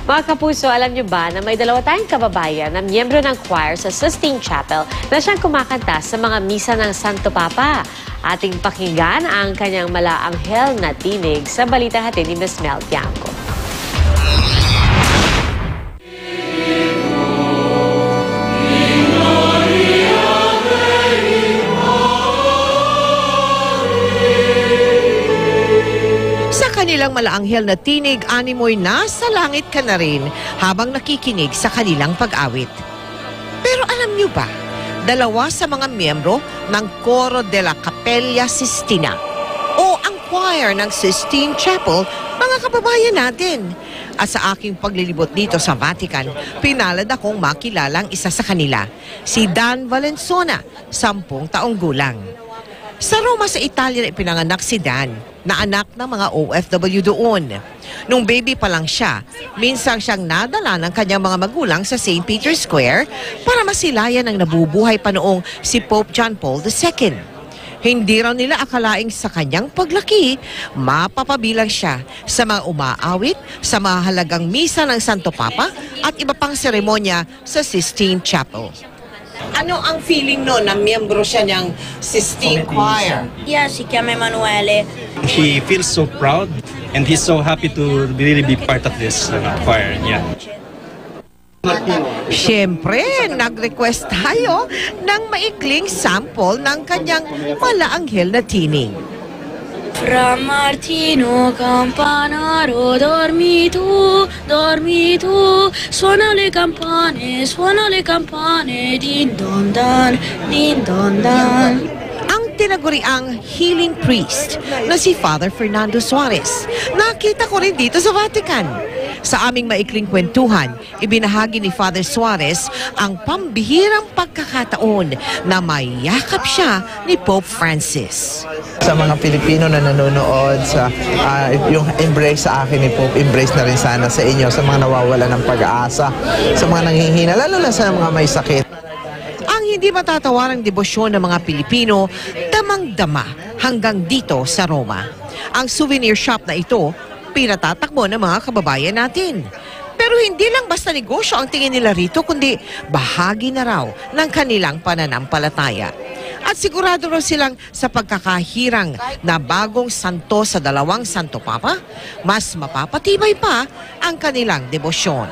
Mga kapuso, alam niyo ba na may dalawa tayong kababayan na miyembro ng choir sa Sistine Chapel na siyang kumakanta sa mga misa ng Santo Papa? Ating pakinggan ang kanyang malaanghel na tinig sa balita hatid ni Ms. Mel Tiangco. Kanilang malaanghel na tinig, animoy nasa langit ka na rin habang nakikinig sa kanilang pag-awit. Pero alam niyo ba, dalawa sa mga miyembro ng Coro de la Capella Sistina o ang choir ng Sistine Chapel, mga kababayan natin. At sa aking paglilibot dito sa Vatican, pinalad akong makilalang isa sa kanila, si Dan Valenzuela, 10 taong gulang. Sa Roma sa Italia na ipinanganak si Dan, na anak ng mga OFW doon. Nung baby pa lang siya, minsan siyang nadala ng kanyang mga magulang sa St. Peter's Square para masilayan ang nabubuhay pa noong si Pope John Paul II. Hindi raw nila akalaing sa kanyang paglaki, mapapabilang siya sa mga umaawit sa mahalagang misa ng Santo Papa at iba pang seremonya sa Sistine Chapel. Ano ang feeling no na miyembro siya ng Sistine Choir? Yeah, si chiama Emanuele. He feels so proud and he's so happy to really be part of this choir. Yeah. Siyempre, nag-request tayo ng maikling sample ng kanyang malaanghel na tinig. Fra Martino Campanaro, dormi tu, suona le campane, din don dan, din don dan. Ang tinaguriang healing priest na si Father Fernando Suarez. Nakita ko rin dito sa Vatican. Sa aming maikling kwentuhan, ibinahagi ni Father Suarez ang pambihirang pagkakataon na mayakap siya ni Pope Francis. Sa mga Pilipino na nanonood, sa yung embrace sa akin ni Pope, embrace na rin sana sa inyo, sa mga nawawala ng pag-aasa, sa mga nanghihina, lalo na sa mga may sakit. Ang hindi matatawarang debosyon ng mga Pilipino, damang-dama hanggang dito sa Roma. Ang souvenir shop na ito, pinatatakbo ng mga kababayan natin. Pero hindi lang basta negosyo ang tingin nila rito, kundi bahagi na raw ng kanilang pananampalataya. At sigurado raw silang sa pagkakahirang na bagong santo sa dalawang Santo Papa, mas mapapatibay pa ang kanilang debosyon.